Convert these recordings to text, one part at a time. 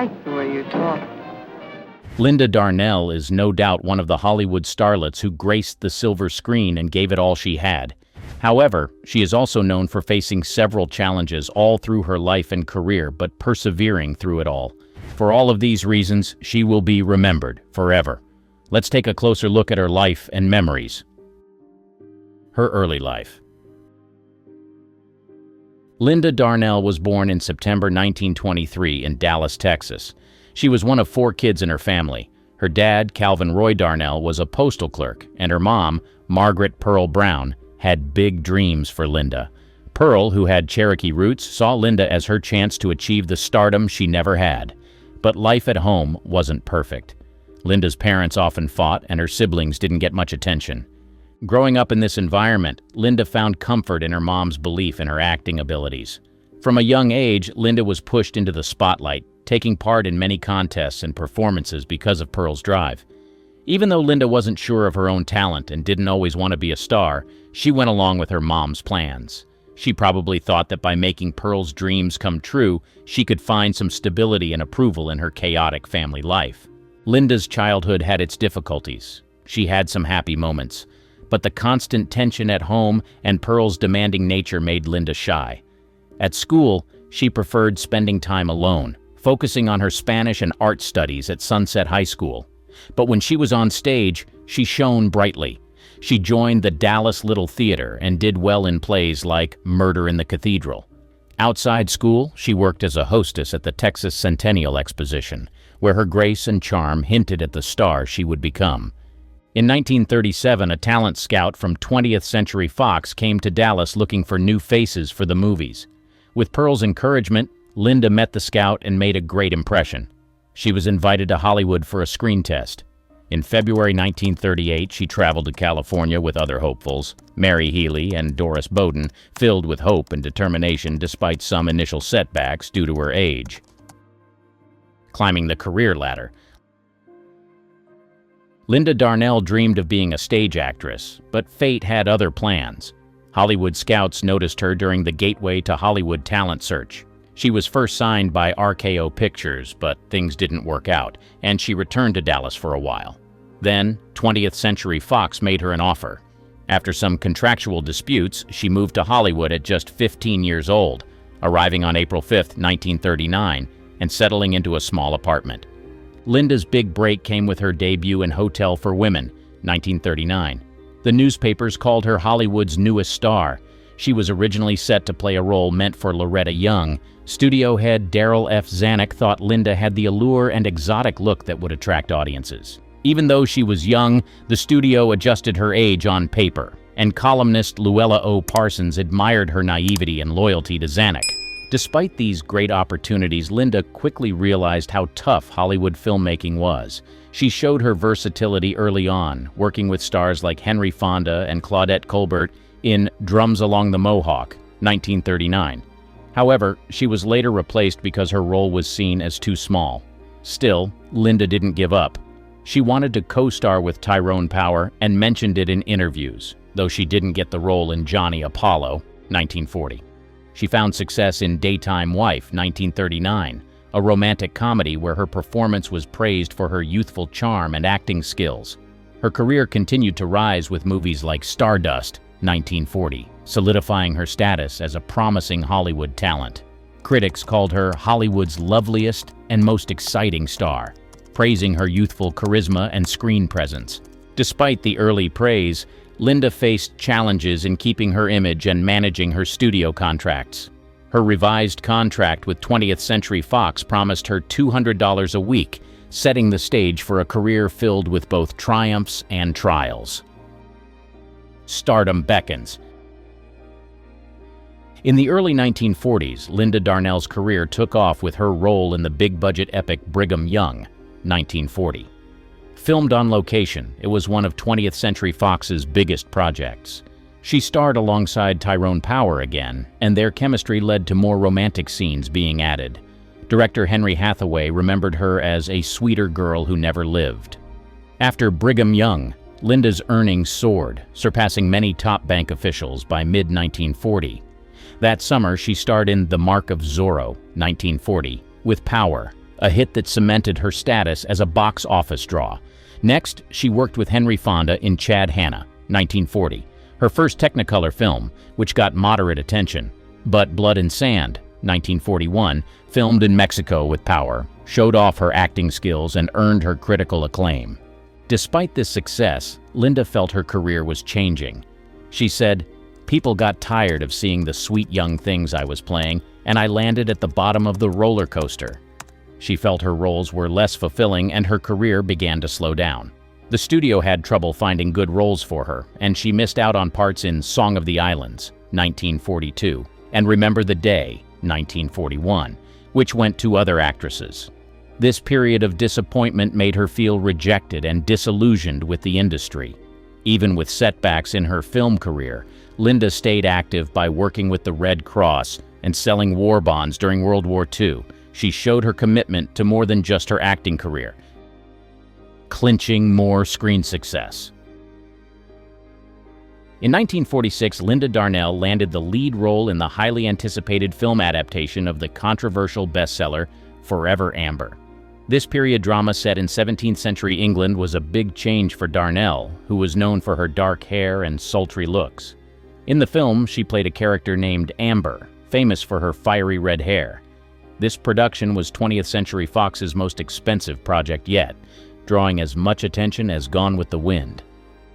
like the way you talk. Linda Darnell is no doubt one of the Hollywood starlets who graced the silver screen and gave it all she had. However, she is also known for facing several challenges all through her life and career, but persevering through it all. For all of these reasons, she will be remembered forever. Let's take a closer look at her life and memories. Her early life. Linda Darnell was born in September 1923 in Dallas, Texas. She was one of 4 kids in her family. Her dad, Calvin Roy Darnell, was a postal clerk, and her mom, Margaret Pearl Brown, had big dreams for Linda. Pearl, who had Cherokee roots, saw Linda as her chance to achieve the stardom she never had. But life at home wasn't perfect. Linda's parents often fought, and her siblings didn't get much attention. Growing up in this environment, Linda found comfort in her mom's belief in her acting abilities. From a young age, Linda was pushed into the spotlight, taking part in many contests and performances because of Pearl's drive. Even though Linda wasn't sure of her own talent and didn't always want to be a star, she went along with her mom's plans. She probably thought that by making Pearl's dreams come true, she could find some stability and approval in her chaotic family life. Linda's childhood had its difficulties. She had some happy moments, but the constant tension at home and Pearl's demanding nature made Linda shy. At school, she preferred spending time alone, focusing on her Spanish and art studies at Sunset High School. But when she was on stage, she shone brightly. She joined the Dallas Little Theater and did well in plays like Murder in the Cathedral. Outside school, she worked as a hostess at the Texas Centennial Exposition, where her grace and charm hinted at the star she would become. In 1937, a talent scout from 20th Century Fox came to Dallas looking for new faces for the movies. With Pearl's encouragement, Linda met the scout and made a great impression. She was invited to Hollywood for a screen test. In February 1938, she traveled to California with other hopefuls, Mary Healy and Doris Bowden, filled with hope and determination despite some initial setbacks due to her age. Climbing the career ladder. Linda Darnell dreamed of being a stage actress, but fate had other plans. Hollywood scouts noticed her during the Gateway to Hollywood talent search. She was first signed by RKO Pictures, but things didn't work out, and she returned to Dallas for a while. Then, 20th Century Fox made her an offer. After some contractual disputes, she moved to Hollywood at just 15 years old, arriving on April 5, 1939, and settling into a small apartment. Linda's big break came with her debut in Hotel for Women, 1939. The newspapers called her Hollywood's newest star. She was originally set to play a role meant for Loretta Young. Studio head Darrell F. Zanuck thought Linda had the allure and exotic look that would attract audiences. Even though she was young, the studio adjusted her age on paper, and columnist Luella O. Parsons admired her naivety and loyalty to Zanuck. Despite these great opportunities, Linda quickly realized how tough Hollywood filmmaking was. She showed her versatility early on, working with stars like Henry Fonda and Claudette Colbert in Drums Along the Mohawk, 1939. However, she was later replaced because her role was seen as too small. Still, Linda didn't give up. She wanted to co-star with Tyrone Power and mentioned it in interviews, though she didn't get the role in Johnny Apollo, 1940. She found success in Daytime Wife, 1939, a romantic comedy where her performance was praised for her youthful charm and acting skills. Her career continued to rise with movies like Stardust, 1940, solidifying her status as a promising Hollywood talent. Critics called her Hollywood's loveliest and most exciting star, praising her youthful charisma and screen presence. Despite the early praise, Linda faced challenges in keeping her image and managing her studio contracts. Her revised contract with 20th Century Fox promised her $200 a week, setting the stage for a career filled with both triumphs and trials. Stardom beckons. In the early 1940s, Linda Darnell's career took off with her role in the big-budget epic Brigham Young, 1940. Filmed on location, it was one of 20th Century Fox's biggest projects. She starred alongside Tyrone Power again, and their chemistry led to more romantic scenes being added. Director Henry Hathaway remembered her as a sweeter girl who never lived. After Brigham Young, Linda's earnings soared, surpassing many top bank officials by mid-1940. That summer, she starred in The Mark of Zorro, 1940, with Power, a hit that cemented her status as a box office draw. Next, she worked with Henry Fonda in Chad Hannah, 1940, her first Technicolor film, which got moderate attention. But Blood and Sand, 1941, filmed in Mexico with power, showed off her acting skills and earned her critical acclaim. Despite this success, Linda felt her career was changing. She said, "People got tired of seeing the sweet young things I was playing, and I landed at the bottom of the roller coaster." She felt her roles were less fulfilling and her career began to slow down. The studio had trouble finding good roles for her, and she missed out on parts in Song of the Islands, 1942, and Remember the Day, 1941, which went to other actresses. This period of disappointment made her feel rejected and disillusioned with the industry. Even with setbacks in her film career, Linda stayed active by working with the Red Cross and selling war bonds during World War II. She showed her commitment to more than just her acting career, clinching more screen success. In 1946, Linda Darnell landed the lead role in the highly anticipated film adaptation of the controversial bestseller Forever Amber. This period drama set in 17th century England was a big change for Darnell, who was known for her dark hair and sultry looks. In the film, she played a character named Amber, famous for her fiery red hair. This production was 20th Century Fox's most expensive project yet, drawing as much attention as Gone with the Wind.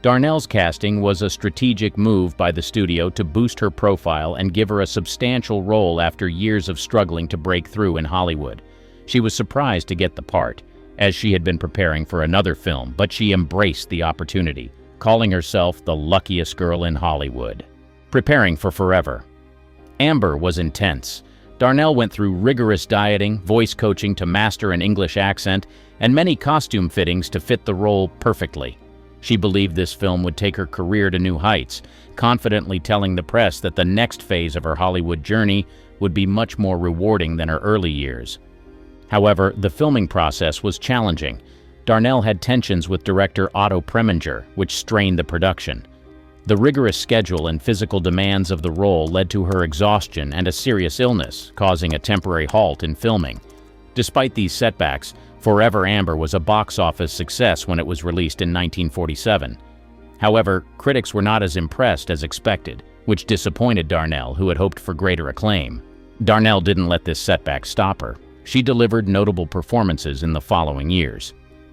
Darnell's casting was a strategic move by the studio to boost her profile and give her a substantial role after years of struggling to break through in Hollywood. She was surprised to get the part, as she had been preparing for another film, but she embraced the opportunity, calling herself the luckiest girl in Hollywood. Preparing for Forever. Amber was intense. Darnell went through rigorous dieting, voice coaching to master an English accent, and many costume fittings to fit the role perfectly. She believed this film would take her career to new heights, confidently telling the press that the next phase of her Hollywood journey would be much more rewarding than her early years. However, the filming process was challenging. Darnell had tensions with director Otto Preminger, which strained the production. The rigorous schedule and physical demands of the role led to her exhaustion and a serious illness, causing a temporary halt in filming. Despite these setbacks, Forever Amber was a box office success when it was released in 1947. However, critics were not as impressed as expected, which disappointed Darnell, who had hoped for greater acclaim. Darnell didn't let this setback stop her. She delivered notable performances in the following years.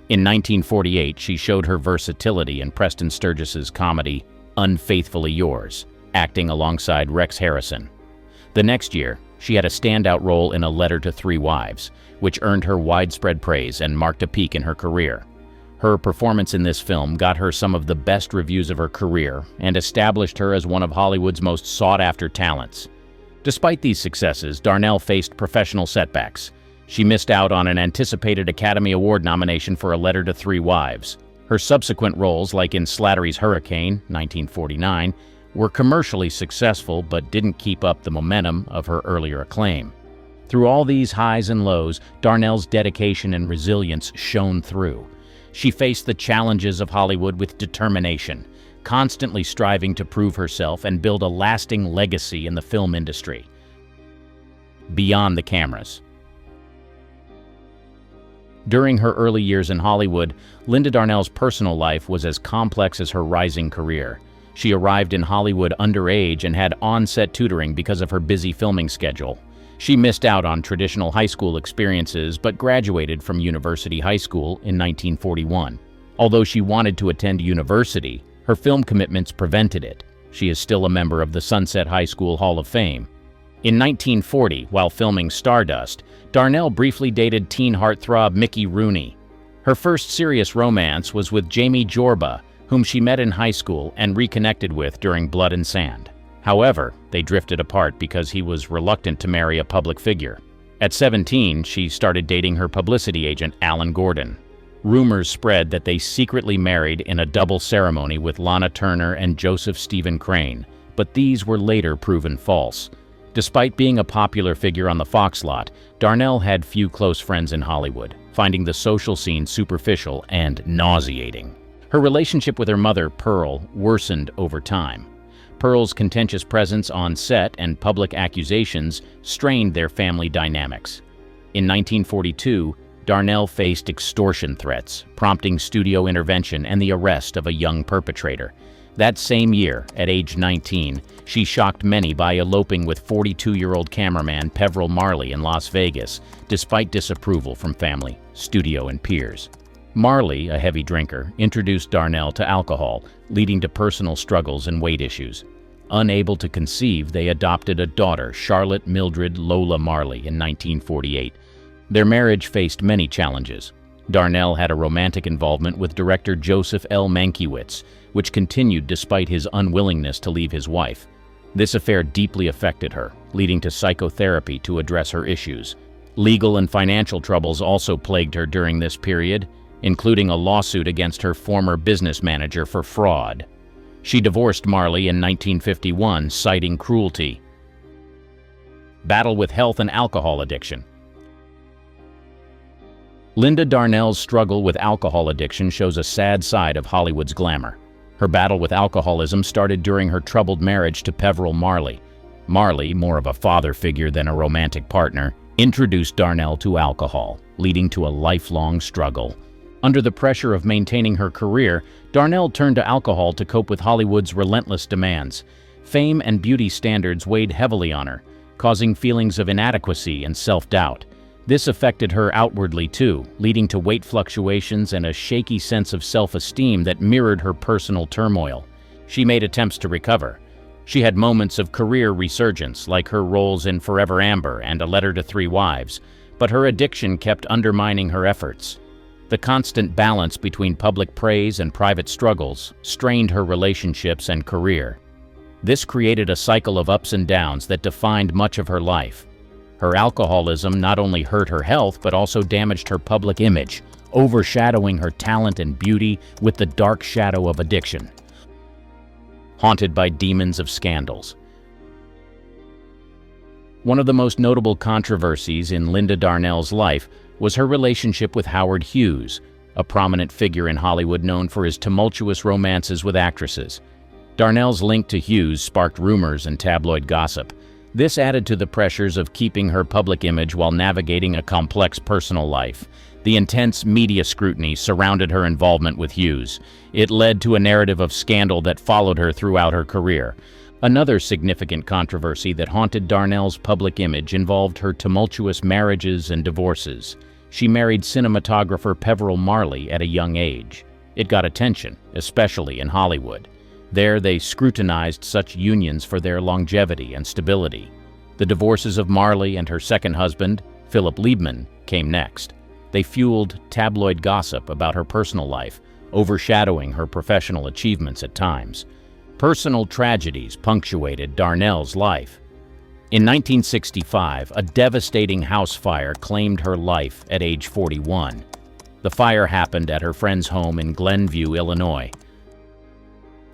In 1948, she showed her versatility in Preston Sturges's comedy Unfaithfully Yours, acting alongside Rex Harrison. The next year, she had a standout role in A Letter to Three Wives, which earned her widespread praise and marked a peak in her career. Her performance in this film got her some of the best reviews of her career and established her as one of Hollywood's most sought-after talents. Despite these successes, Darnell faced professional setbacks. She missed out on an anticipated Academy Award nomination for A Letter to Three Wives. Her subsequent roles, like in Slattery's Hurricane, 1949, were commercially successful but didn't keep up the momentum of her earlier acclaim. Through all these highs and lows, Darnell's dedication and resilience shone through. She faced the challenges of Hollywood with determination, constantly striving to prove herself and build a lasting legacy in the film industry. Beyond the cameras. During her early years in Hollywood, Linda Darnell's personal life was as complex as her rising career. She arrived in Hollywood underage and had on-set tutoring because of her busy filming schedule. She missed out on traditional high school experiences but graduated from University High School in 1941. Although she wanted to attend university, her film commitments prevented it. She is still a member of the Sunset High School Hall of Fame. In 1940, while filming Stardust, Darnell briefly dated teen heartthrob Mickey Rooney. Her first serious romance was with Jamie Jorba, whom she met in high school and reconnected with during Blood and Sand. However, they drifted apart because he was reluctant to marry a public figure. At 17, she started dating her publicity agent, Alan Gordon. Rumors spread that they secretly married in a double ceremony with Lana Turner and Joseph Stephen Crane, but these were later proven false. Despite being a popular figure on the Fox lot, Darnell had few close friends in Hollywood, finding the social scene superficial and nauseating. Her relationship with her mother, Pearl, worsened over time. Pearl's contentious presence on set and public accusations strained their family dynamics. In 1942, Darnell faced extortion threats, prompting studio intervention and the arrest of a young perpetrator. That same year, at age 19, she shocked many by eloping with 42-year-old cameraman Peveril Marley in Las Vegas, despite disapproval from family, studio, and peers. Marley, a heavy drinker, introduced Darnell to alcohol, leading to personal struggles and weight issues. Unable to conceive, they adopted a daughter, Charlotte Mildred Lola Marley, in 1948. Their marriage faced many challenges. Darnell had a romantic involvement with director Joseph L. Mankiewicz, which continued despite his unwillingness to leave his wife. This affair deeply affected her, leading to psychotherapy to address her issues. Legal and financial troubles also plagued her during this period, including a lawsuit against her former business manager for fraud. She divorced Marley in 1951, citing cruelty. Battle with health and alcohol addiction. Linda Darnell's struggle with alcohol addiction shows a sad side of Hollywood's glamour. Her battle with alcoholism started during her troubled marriage to Peveril Marley. Marley, more of a father figure than a romantic partner, introduced Darnell to alcohol, leading to a lifelong struggle. Under the pressure of maintaining her career, Darnell turned to alcohol to cope with Hollywood's relentless demands. Fame and beauty standards weighed heavily on her, causing feelings of inadequacy and self-doubt. This affected her outwardly too, leading to weight fluctuations and a shaky sense of self-esteem that mirrored her personal turmoil. She made attempts to recover. She had moments of career resurgence, like her roles in Forever Amber and A Letter to Three Wives, but her addiction kept undermining her efforts. The constant balance between public praise and private struggles strained her relationships and career. This created a cycle of ups and downs that defined much of her life. Her alcoholism not only hurt her health but also damaged her public image, overshadowing her talent and beauty with the dark shadow of addiction. Haunted by demons of scandals. One of the most notable controversies in Linda Darnell's life was her relationship with Howard Hughes, a prominent figure in Hollywood known for his tumultuous romances with actresses. Darnell's link to Hughes sparked rumors and tabloid gossip. This added to the pressures of keeping her public image while navigating a complex personal life. The intense media scrutiny surrounded her involvement with Hughes. It led to a narrative of scandal that followed her throughout her career. Another significant controversy that haunted Darnell's public image involved her tumultuous marriages and divorces. She married cinematographer Peveril Marley at a young age. It got attention, especially in Hollywood. There, they scrutinized such unions for their longevity and stability. The divorces of Marley and her second husband, Philip Liebman, came next. They fueled tabloid gossip about her personal life, overshadowing her professional achievements at times. Personal tragedies punctuated Darnell's life. In 1965, a devastating house fire claimed her life at age 41. The fire happened at her friend's home in Glenview, Illinois.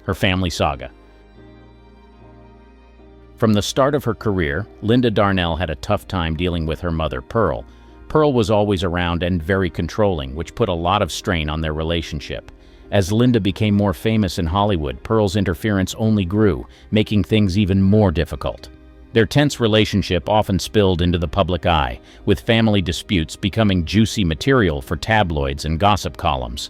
Her family saga. From the start of her career, Linda Darnell had a tough time dealing with her mother, Pearl. Pearl was always around and very controlling, which put a lot of strain on their relationship. As Linda became more famous in Hollywood, Pearl's interference only grew, making things even more difficult. Their tense relationship often spilled into the public eye, with family disputes becoming juicy material for tabloids and gossip columns.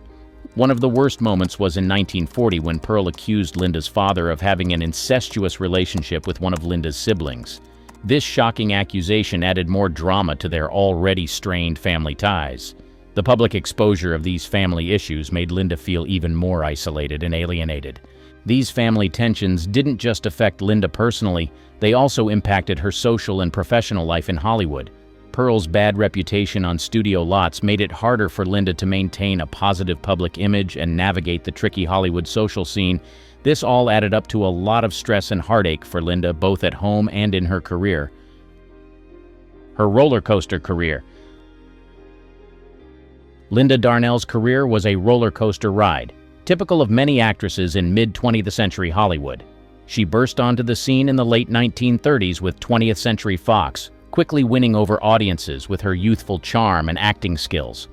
One of the worst moments was in 1940 when Pearl accused Linda's father of having an incestuous relationship with one of Linda's siblings. This shocking accusation added more drama to their already strained family ties. The public exposure of these family issues made Linda feel even more isolated and alienated. These family tensions didn't just affect Linda personally, they also impacted her social and professional life in Hollywood. Pearl's bad reputation on studio lots made it harder for Linda to maintain a positive public image and navigate the tricky Hollywood social scene. This all added up to a lot of stress and heartache for Linda, both at home and in her career. Her roller coaster career. Linda Darnell's career was a roller coaster ride, typical of many actresses in mid-20th century Hollywood. She burst onto the scene in the late 1930s with 20th Century Fox, quickly winning over audiences with her youthful charm and acting skills.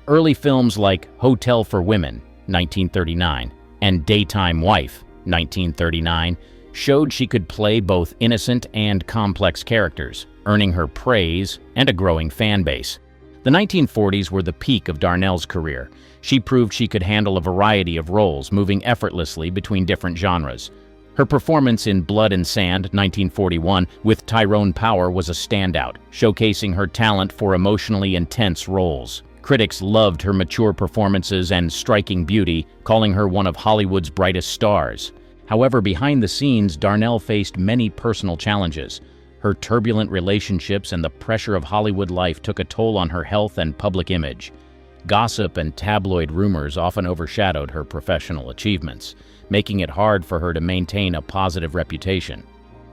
Early films like Hotel for Women, 1939, and Daytime Wife, 1939, showed she could play both innocent and complex characters, earning her praise and a growing fan base. The 1940s were the peak of Darnell's career. She proved she could handle a variety of roles, moving effortlessly between different genres. Her performance in Blood and Sand, 1941, with Tyrone Power was a standout, showcasing her talent for emotionally intense roles. Critics loved her mature performances and striking beauty, calling her one of Hollywood's brightest stars. However, behind the scenes, Darnell faced many personal challenges. Her turbulent relationships and the pressure of Hollywood life took a toll on her health and public image. Gossip and tabloid rumors often overshadowed her professional achievements, making it hard for her to maintain a positive reputation.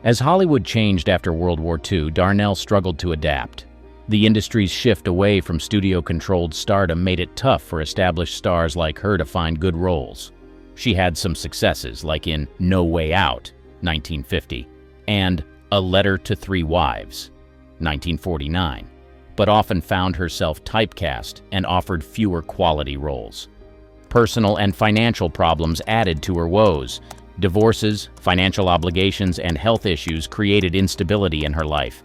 As Hollywood changed after World War II, Darnell struggled to adapt. The industry's shift away from studio-controlled stardom made it tough for established stars like her to find good roles. She had some successes, like in No Way Out, 1950, and A Letter to Three Wives, 1949, but often found herself typecast and offered fewer quality roles. Personal and financial problems added to her woes. Divorces, financial obligations, and health issues created instability in her life.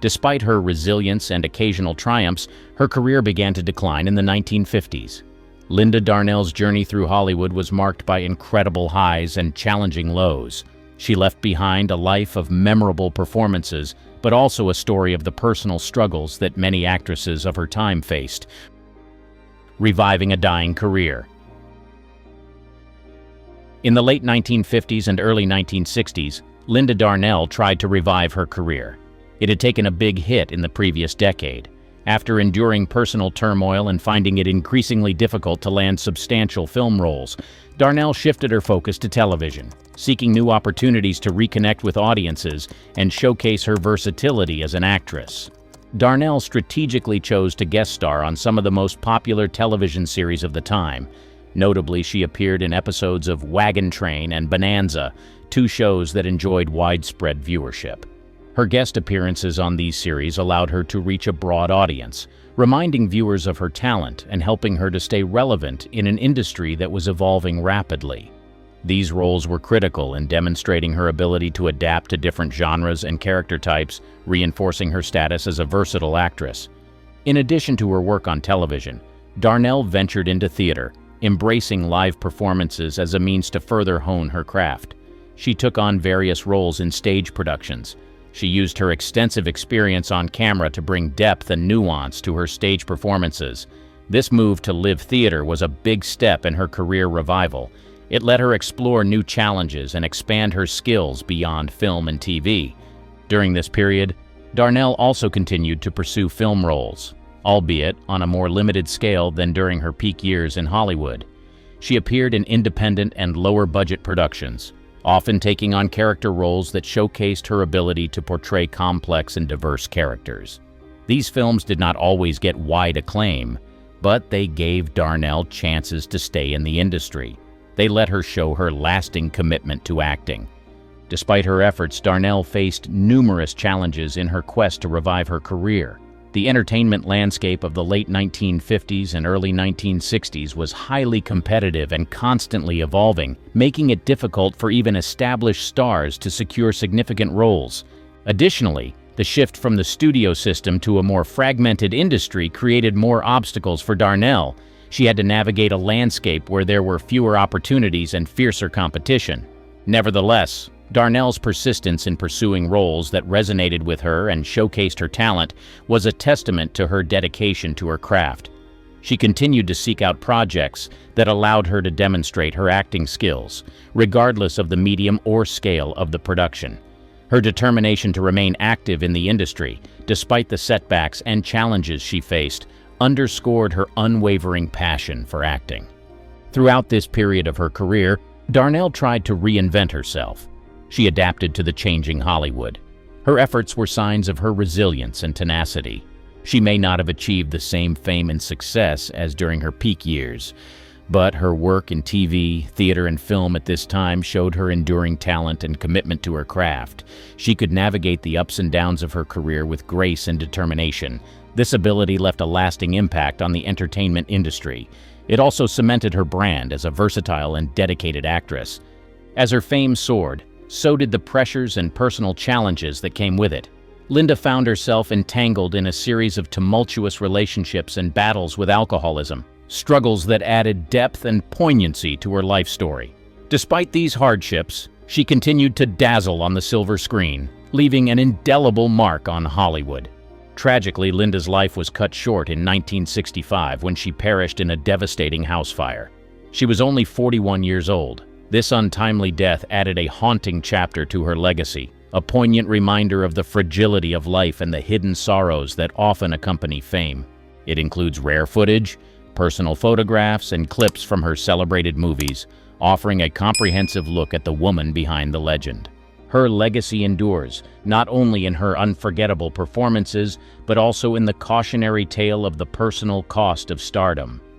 Despite her resilience and occasional triumphs, her career began to decline in the 1950s. Linda Darnell's journey through Hollywood was marked by incredible highs and challenging lows. She left behind a life of memorable performances, but also a story of the personal struggles that many actresses of her time faced. Reviving a dying career. In the late 1950s and early 1960s, Linda Darnell tried to revive her career. It had taken a big hit in the previous decade. After enduring personal turmoil and finding it increasingly difficult to land substantial film roles, Darnell shifted her focus to television, seeking new opportunities to reconnect with audiences and showcase her versatility as an actress. Darnell strategically chose to guest star on some of the most popular television series of the time. Notably, she appeared in episodes of Wagon Train and Bonanza, two shows that enjoyed widespread viewership. Her guest appearances on these series allowed her to reach a broad audience, reminding viewers of her talent and helping her to stay relevant in an industry that was evolving rapidly. These roles were critical in demonstrating her ability to adapt to different genres and character types, reinforcing her status as a versatile actress. In addition to her work on television, Darnell ventured into theater, embracing live performances as a means to further hone her craft. She took on various roles in stage productions. She used her extensive experience on camera to bring depth and nuance to her stage performances. This move to live theater was a big step in her career revival. It let her explore new challenges and expand her skills beyond film and TV. During this period, Darnell also continued to pursue film roles, albeit on a more limited scale than during her peak years in Hollywood. She appeared in independent and lower-budget productions, often taking on character roles that showcased her ability to portray complex and diverse characters. These films did not always get wide acclaim, but they gave Darnell chances to stay in the industry. They let her show her lasting commitment to acting. Despite her efforts, Darnell faced numerous challenges in her quest to revive her career. The entertainment landscape of the late 1950s and early 1960s was highly competitive and constantly evolving, making it difficult for even established stars to secure significant roles. Additionally, the shift from the studio system to a more fragmented industry created more obstacles for Darnell. She had to navigate a landscape where there were fewer opportunities and fiercer competition. Nevertheless, Darnell's persistence in pursuing roles that resonated with her and showcased her talent was a testament to her dedication to her craft. She continued to seek out projects that allowed her to demonstrate her acting skills, regardless of the medium or scale of the production. Her determination to remain active in the industry, despite the setbacks and challenges she faced, underscored her unwavering passion for acting. Throughout this period of her career, Darnell tried to reinvent herself. She adapted to the changing Hollywood. Her efforts were signs of her resilience and tenacity. She may not have achieved the same fame and success as during her peak years, but her work in TV, theater, and film at this time showed her enduring talent and commitment to her craft. She could navigate the ups and downs of her career with grace and determination. This ability left a lasting impact on the entertainment industry. It also cemented her brand as a versatile and dedicated actress. As her fame soared, so did the pressures and personal challenges that came with it. Linda found herself entangled in a series of tumultuous relationships and battles with alcoholism, struggles that added depth and poignancy to her life story. Despite these hardships, she continued to dazzle on the silver screen, leaving an indelible mark on Hollywood. Tragically, Linda's life was cut short in 1965 when she perished in a devastating house fire. She was only 41 years old. This untimely death added a haunting chapter to her legacy, a poignant reminder of the fragility of life and the hidden sorrows that often accompany fame. It includes rare footage, personal photographs, and clips from her celebrated movies, offering a comprehensive look at the woman behind the legend. Her legacy endures, not only in her unforgettable performances, but also in the cautionary tale of the personal cost of stardom.